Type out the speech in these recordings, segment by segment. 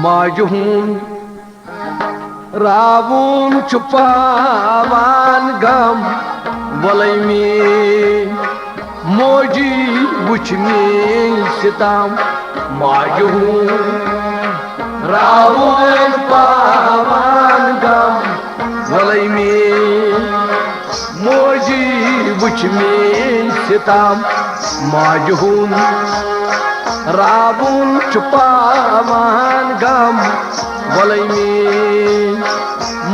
माजहून रावून छुपावान गम वलई मोजी बुछ में सितम माजहून रावून पावान गम वलई मोजी बुछ में सितम माजहून रावून छुपावान गम वलई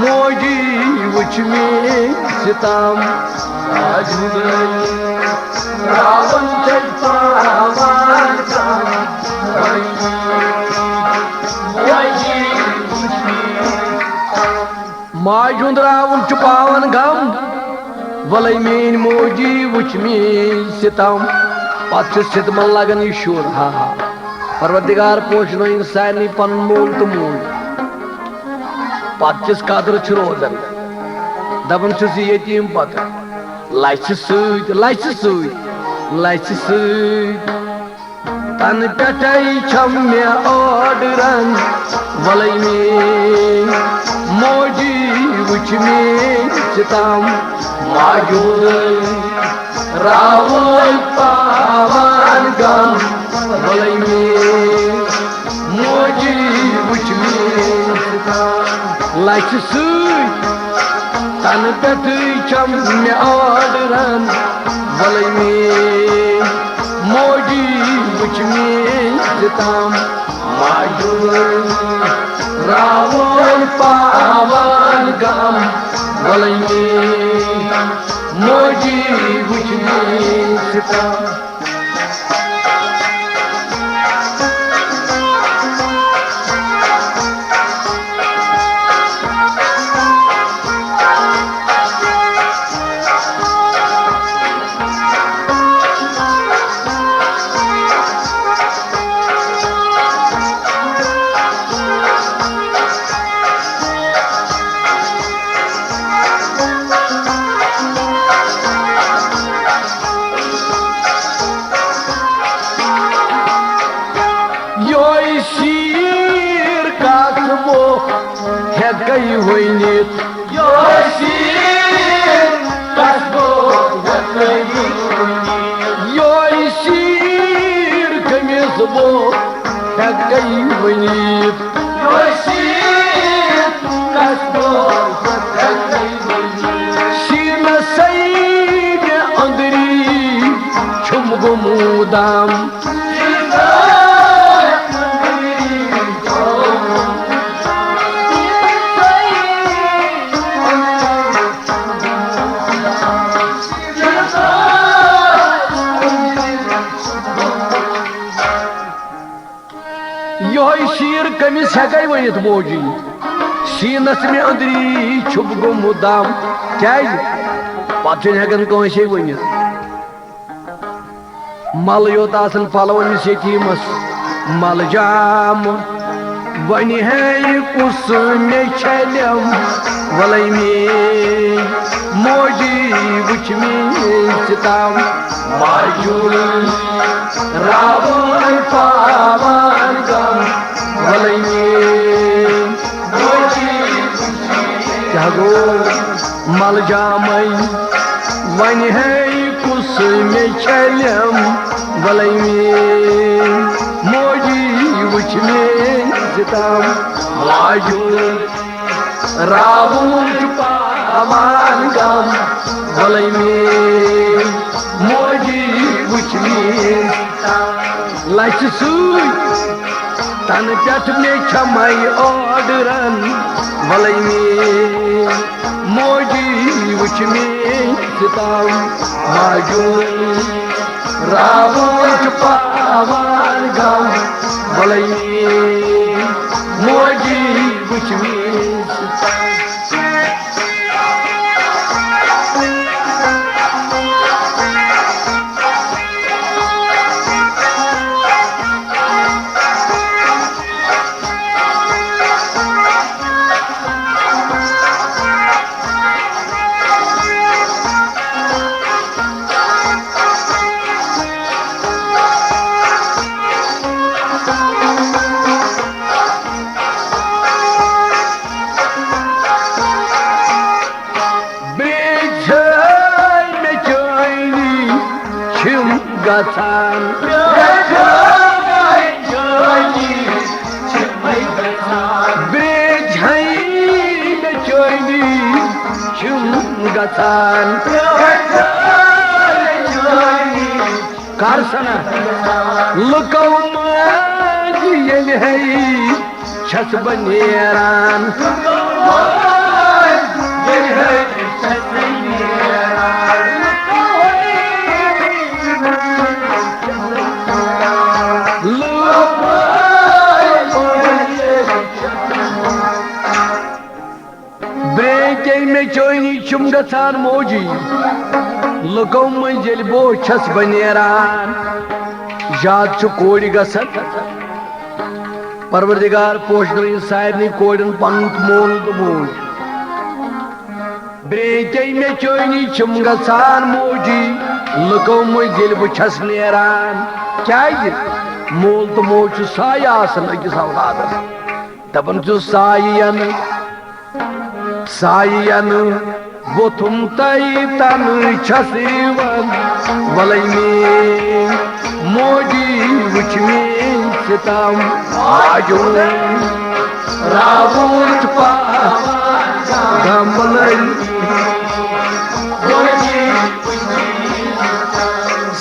मोजी बुछ में सितम रावण छुपावान गम माजून रावण छुपावन गम वलई मेन मोजी वुच में सितम पत सितमन लगन यह शुर हा हा परवरदिगार पोषन सारे पन मोल तो मोल पत्स कदर रोजान दपान यतीम पत लच तन पे मे ऑर्डरन वलई में मोजी वुच में सितम माजून रावण पावान गम वलई में मोजी वुच में सितम लच तन पे मे ऑर्डरन वलई में मोजी वुच में सितम माजून रावण पावान गम वलई में मोजी वुच में सितम गई हुई यो शीर कसबो यो शीर कमीज बो गई हुई यो शीर कसबो शीर सईद अंदरी छुम गुमुदाम शीर कमिस हेकई वनित मोजी शीनस में अंदरी छुप गो मुदाम क्या पे हेकन कंसे वनित मल योत आसन फलवन यतीमस मल जाम वन है कुस मे छलम वलई में मोजी वुच में सितम माजून रावण पावान गम वलई में मोजी जागो मल जामई वन है कुस में छलम वलई में मोजी वुच में सितम माजून रावण पावान गम वलई में मोजी वुच में लच तन पे मे छमई ऑर्डरन वलई में मोजी वुच में सितम माजून रावण पावान गम वलई में मोजी वुच में सितम गसान ब्रिज में चोनी चुम गसान कारसना लुको ये है छस बनेरान में चोनी चुम गसान मोजी लुको मंजिल बो छस बनेरान याद कोड़ गसन परवरदिगार पोषण सारे कोड़न पन मोल तो मोज ब्रेके में चोनी चुम गसान मोजी लुको मंजिल बो छस नेरान क्या मोल तो मोज साय आसन अकिस औलादस दपन सायन सायन वोथुम तई तन छसिवन वलै में मोजी वुच में सितम आजो रावुत पा गमलै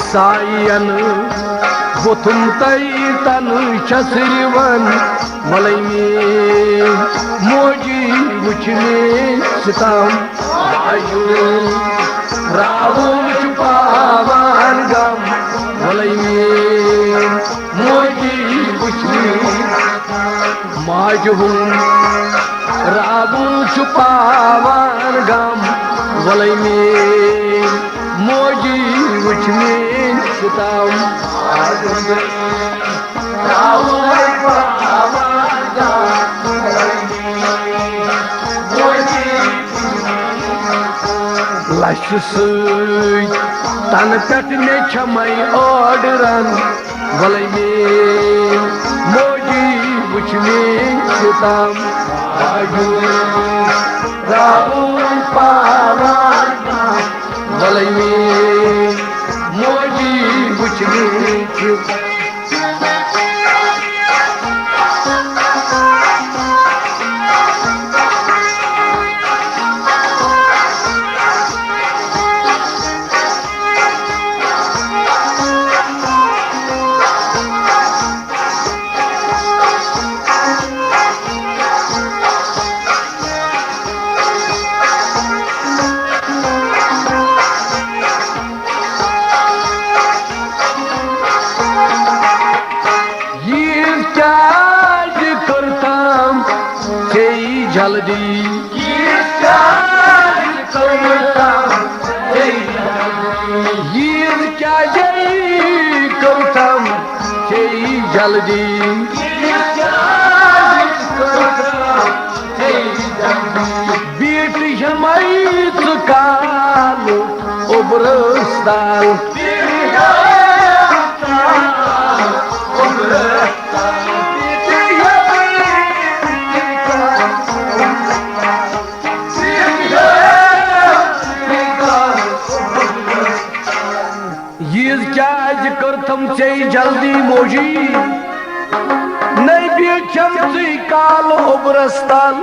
सायन वोथुम तई तन छसिवन वलै में मोजी वुच में सितम रावुल छुपावान गम वलै में मोजी बुझी माजहूं रावुल छुपावान गम वलै में मोजी बुझ में सितम रावुल छुपावान गम लश तन पे मे छमई ऑर्डरन वलै में मोजी बुझ में सितम रावुल पावान वलै में मोजी बुझ में जल्दी ये क्या करतम जल्दी बीट हमारी काल उब्रस्ताल करतम से जल्दी मोजी नहीं बीचम तुई काल उब्रस्ताल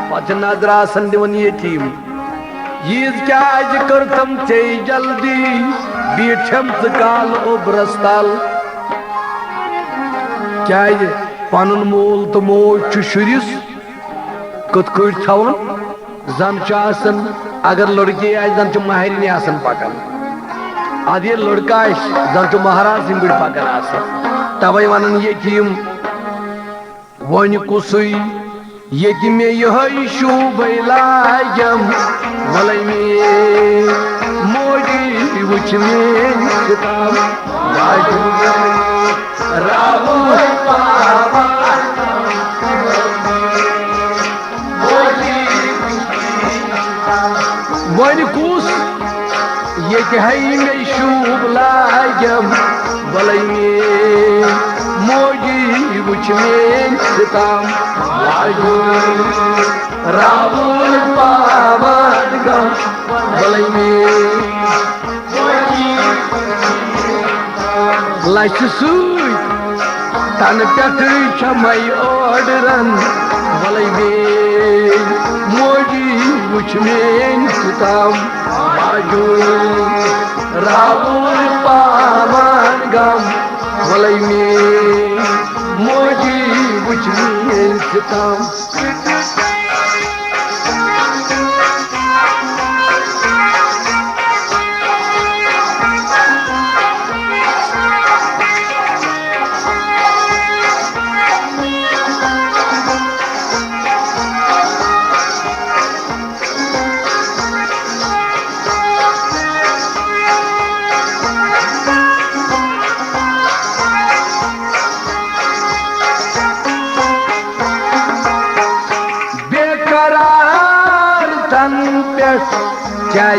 पत नजरा संदिवन यतीम यीज क्या करतम से जल्दी बीचम तु काल उब्रस्ताल क्या पनुन मोल तो मोज शुरिस कत कट थवन जन अगर लड़की जन महरिनी आसन पकान अदे लड़का जन महाराज बड़ पकान तवे वन यतीम वन कुस ये मे यह शूब लाजम वलै में मोजी वुच में सितम रावुल पावान वन कुस ये मे शूब लाजम वलै में मोजी वुच में सितम रावुल पावान गम वलै में लच सूई तन पे छमई ओडरन वलै मेन मोजी वुच मेन सुताम माजून रावुल पावन गम वलै मेन मोजी वुच main सुताम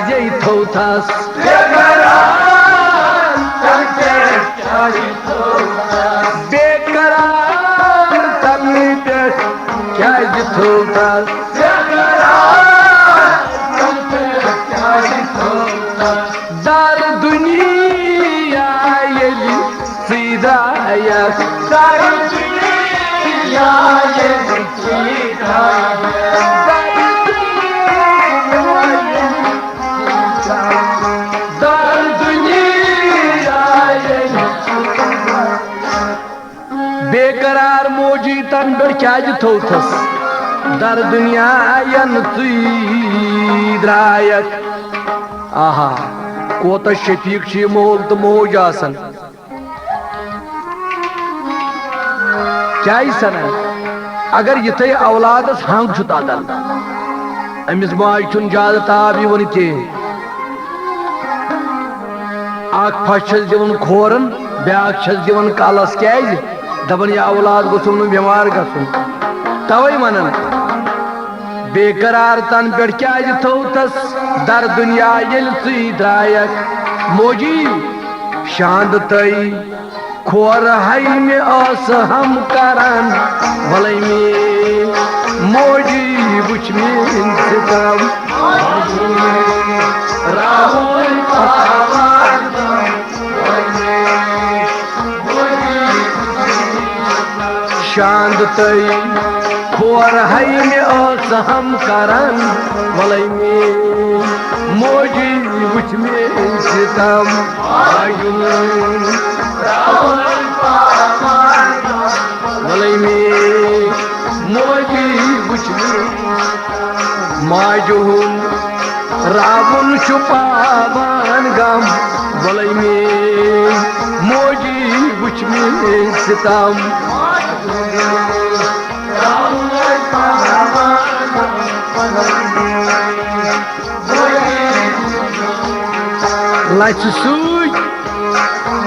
Jai thotas bekarar tanpe jai thotas dar dünya yeli sidaya dar dünya yeli sidaya बेकरार मोजी तन पे क्या थोथस दर दुनिया द्रायक आहा कोत शफीक मोल तो मोज आसन क्या सना अगर ये औलादस हंग अदल अमिस माज ज्यादा ताब वन कहें फस दिवन खोरन ब्याक दिवन कलस क्या दपन यह औलाद गोसुम न बीमार गसुन तवे वनान बेकरार तन पे क्या थोथस दर दुनिया येल तुई द्रायक मोजी शांद तई खोर हाई में अस हम करान भले में मोजी बुझ में इंतजाम राहुल शांत तई खोर हाई में अस हम करान भले में मोजी बुझ में इंतजाम भले में मोजी बुझ में माजून रावुल छुपावन गम भले में मोजी बुझ में सितम लच सूई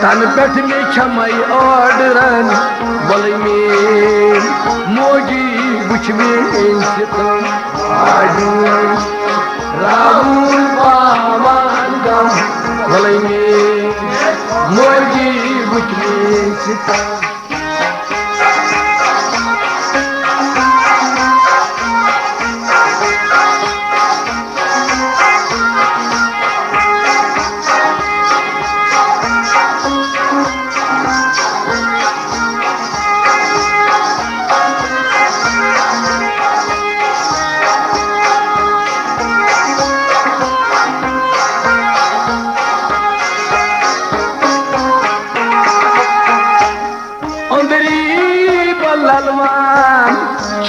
तन पे में छमई ऑर्डरन भले में मोजी बुझ में सितम राहुल पावन गम भले में मोजी बुझ में सितम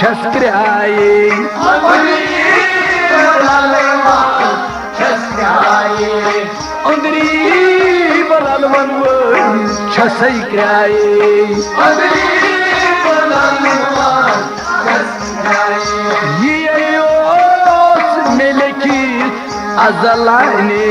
छस्क्राए अंदरी बलवन छसई क्राए ये मिले की अजलाने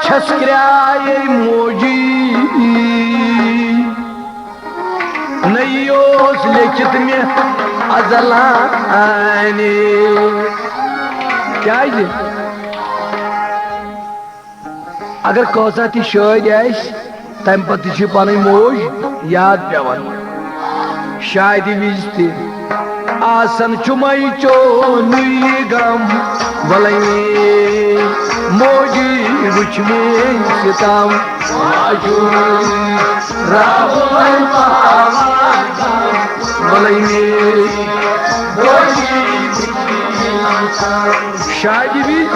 छस्क्राए मोजी नयोस लिखित में अजलाने क्या अगर कौसा ती शाद तम पे पन मोज याद पेवान शादी विज आसन चुमई चो नुई गम वलै मोजी वुच में सितम वलै शादी विज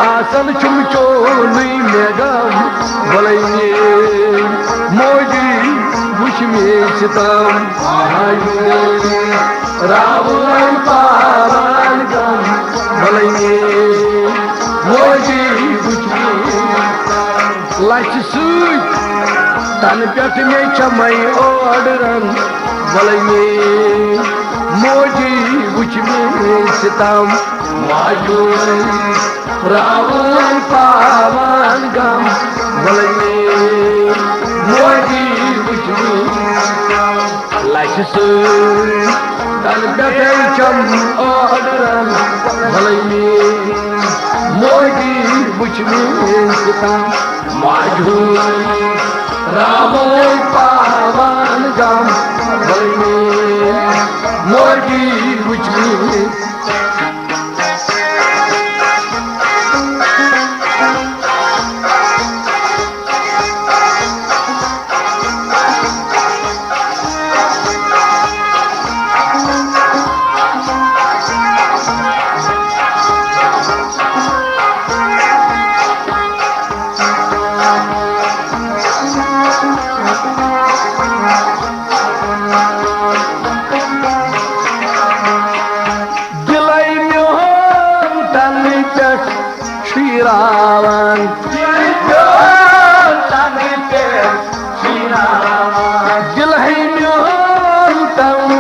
आसन चुम चो नुई में गम वलै मोजी वुच में सितम रावण पावन गम भले मोजी लच सूत तन पे मे चमई ओडरन भले मोजी वुच में सितम रावण पावन गम भले मोजी वुच लच सूत तन पे चम ओडरन भले मोजी वुच में सितम रावण पावन गम भले मोजी वुच में रावण दिल है तम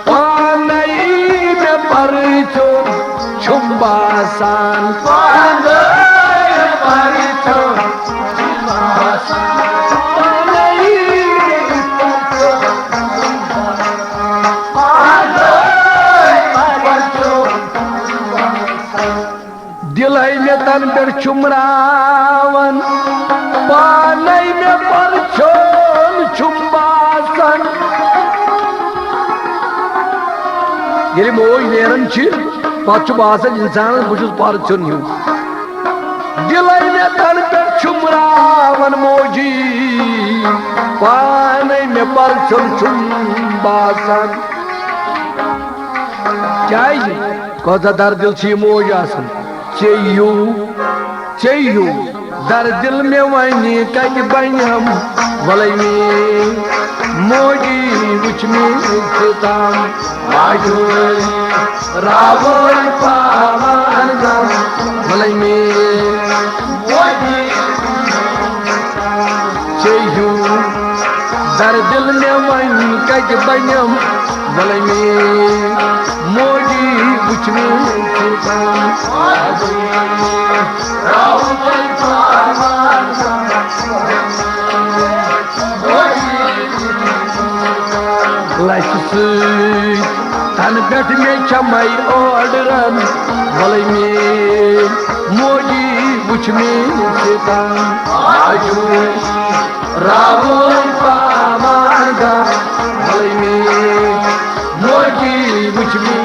पानई में पर छुम्बासान तन पर चुमरावन पानई में पर छुम्बासन ये मोज नेरन पे बासान इंसान बहुत पर चुन दिल में तन पर चुमरावन मोजी पानई में पर छुम्बासन क्या कौसा दर दिल मोज आसन चेयू दर दिल में वनी कज बनम भले मोजी वुच में सितम रावण पावन गम भले चेयू दर दिल में वनी कज बनम भले मोजी वुच में सितम लच तन पे मे चमई ओडरन भले मोजी वुच में सितम रावण पावन गम भले मोजी वुच में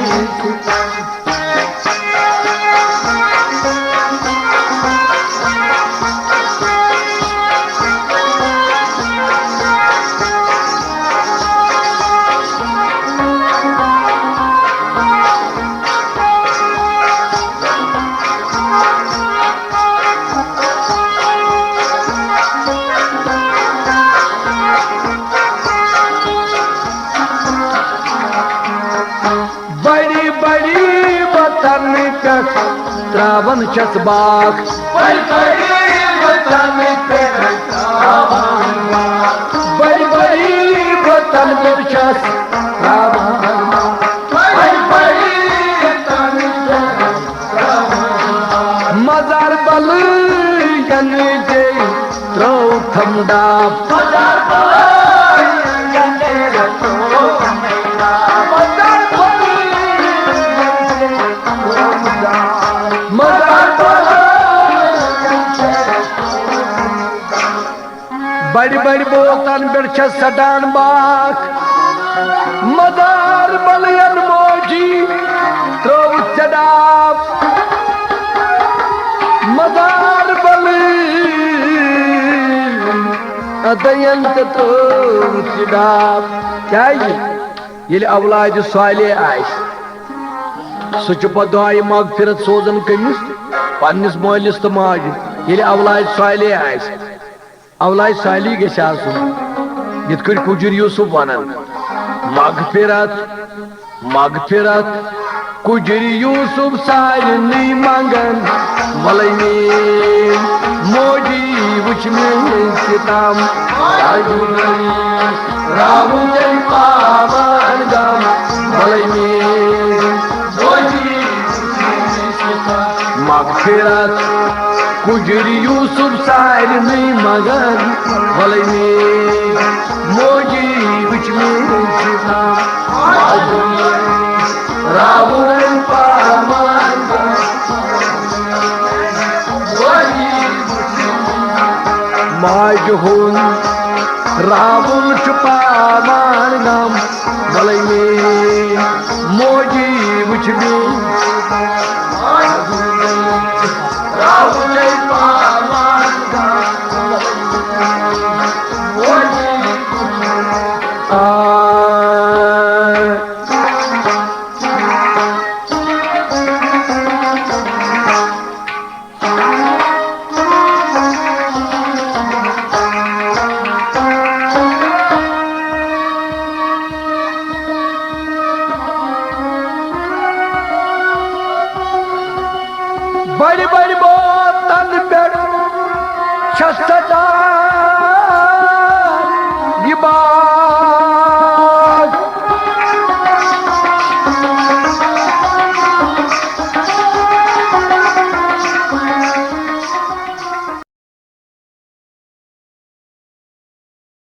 त्रावन चस बाग बड़ी बड़ी बतन में चस मजार बल यन जे त्रो थमदा मजार मदार बड़ी बड़ी बोतन बिरछ सटान बाक मदार बलियन मोजी त्रो चडाप मदार बली अदयंत त्रो चडाप क्या ये अवलाद साले आस सह दुआए मगफिरत सोजन कमिस पन्निस मालिस तो माज ये अवलाद साले आस अवलाद साली गि यथ कुजर यूसुफ वनान मगफिरत मगफिरत कुजर यूसुफ सारनी मंगन वल मोजी वुच सितम राहुल पावन गम वल मगफिरत कुजर यूसुफ सारनी मगन वल मोजी वुच सितम राहुल पावन माज हुन राहुल पावन गम वल मोजी वुच राहुल पावन बड़ी बड़ी बोतल पे 6 सटा